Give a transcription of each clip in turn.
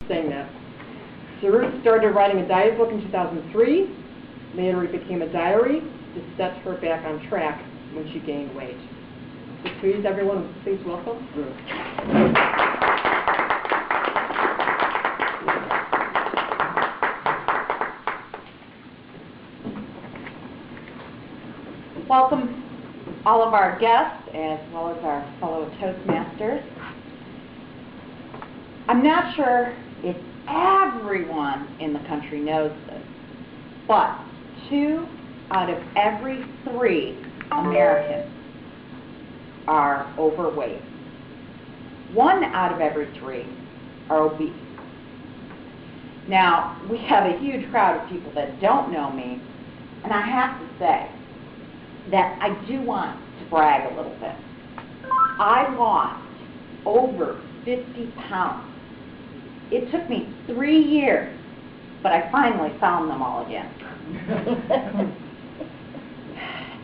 saying that. So Ruth started writing a diet book in 2003. Later it became a diary to set her back on track when she gained weight. So please, everyone, please welcome Ruth. Welcome all of our guests as well as our fellow Toastmasters. I'm not sure if everyone in the country knows this, but 2 out of every 3 Americans are overweight. 1 out of every 3 are obese. Now, we have a huge crowd of people that don't know me, and I have to say that I do want to brag a little bit. I lost over 50 pounds. It took me 3 years, but I finally found them all again.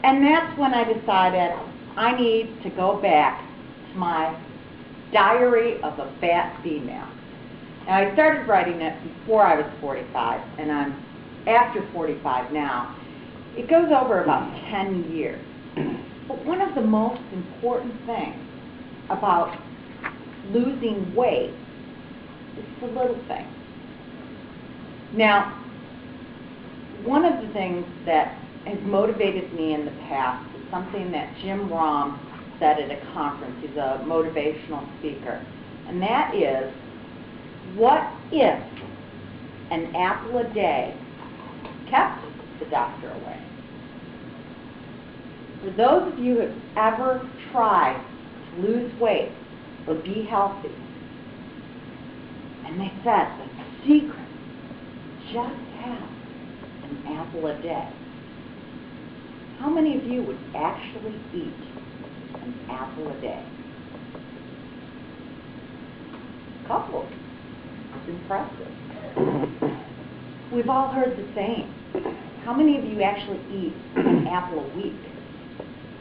And that's when I decided I need to go back to my diary of a fat female. Now, I started writing it before I was 45, and I'm after 45 now. It goes over about 10 years. But one of the most important things about losing weight is the little things. Now, one of the things that has motivated me in the past is something that Jim Rohn said at a conference. He's a motivational speaker. And that is, what if an apple a day kept the doctor away? For those of you who have ever tried to lose weight or be healthy, and they said the secret, just have an apple a day. How many of you would actually eat an apple a day? A couple. It's impressive. We've all heard the same. How many of you actually eat an apple a week?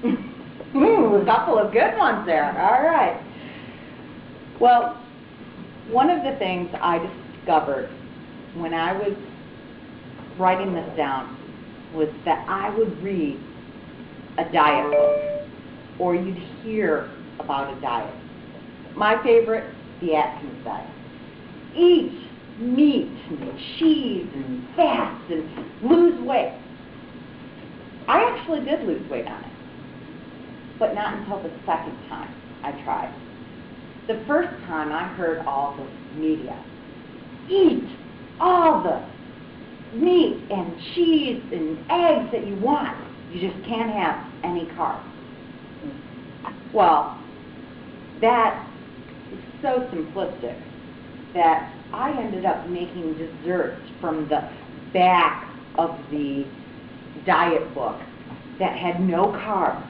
A couple of good ones there. All right. Well, one of the things I discovered when I was writing this down was that I would read a diet book, or you'd hear about a diet. My favorite, the Atkins diet. Eat meat and cheese and fast and lose weight. I actually did lose weight on it, but not until the second time I tried. The first time I heard all the media. Eat all the meat and cheese and eggs that you want. You just can't have any carbs. Well, that is so simplistic that I ended up making desserts from the back of the diet book that had no carbs.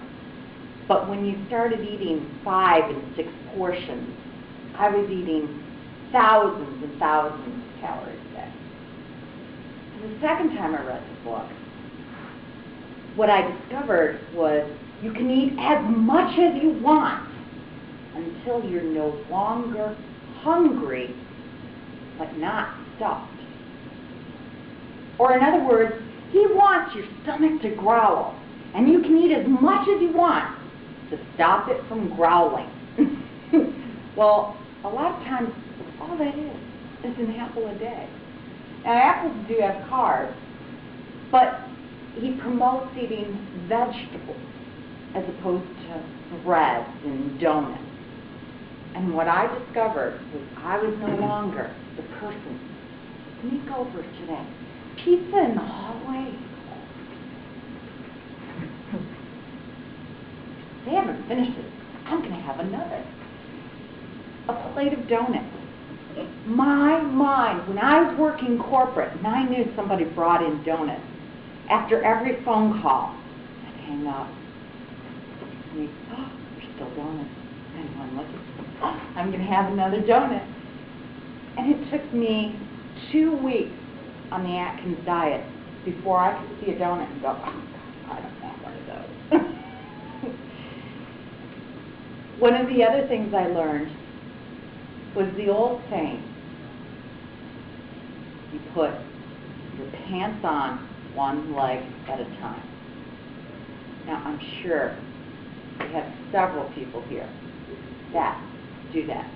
But when you started eating 5 and 6 portions, I was eating thousands and thousands of calories a day. The second time I read the book, what I discovered was you can eat as much as you want until you're no longer hungry, but not stuffed. Or in other words, he wants your stomach to growl, and you can eat as much as you want to stop it from growling. Well, a lot of times, all that is an apple a day. Now, apples do have carbs, but he promotes eating vegetables as opposed to breads and donuts. And what I discovered was I was no longer the person. Sneak over today. Pizza in the hallway. They haven't finished it. I'm going to have another. A plate of donuts. My mind, when I was working corporate and I knew somebody brought in donuts, after every phone call, I'd hang up. And there's still donuts. And I'm looking, I'm going to have another donut. And it took me 2 weeks on the Atkins diet before I could see a donut and go, oh, I don't want one of those. One of the other things I learned was the old saying, you put your pants on one leg at a time. Now, I'm sure we have several people here that do that.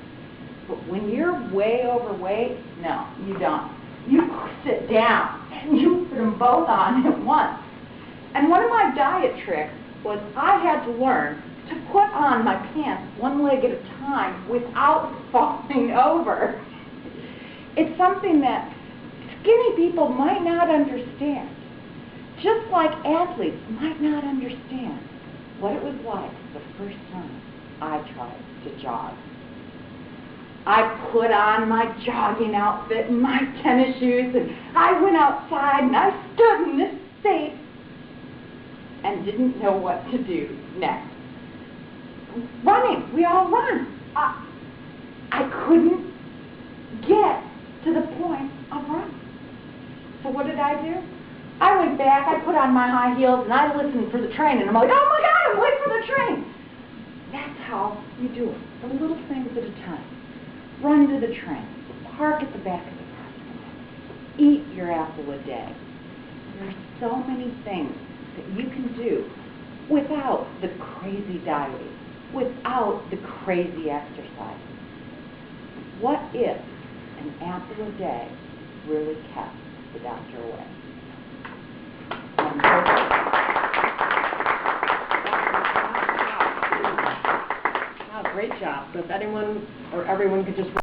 But when you're way overweight, no, you don't. You sit down and you put them both on at once. And one of my diet tricks was I had to learn to put on my pants one leg at a time without falling over. It's something that skinny people might not understand. Just like athletes might not understand what it was like the first time I tried to jog. I put on my jogging outfit and my tennis shoes, and I went outside and I stood in this space and didn't know what to do next. Running, we all run. I couldn't get to the point of running. So what did I do? I went back, I put on my high heels, and I listened for the train, and I'm like, oh my God, I'm waiting for the train. That's how you do it, the little things at a time. Run to the train, park at the back of the parking lot, eat your apple a day. There are so many things that you can do without the crazy dieting, without the crazy exercise. What if an apple a day really kept the doctor away? Wow, great job. So if anyone or everyone could just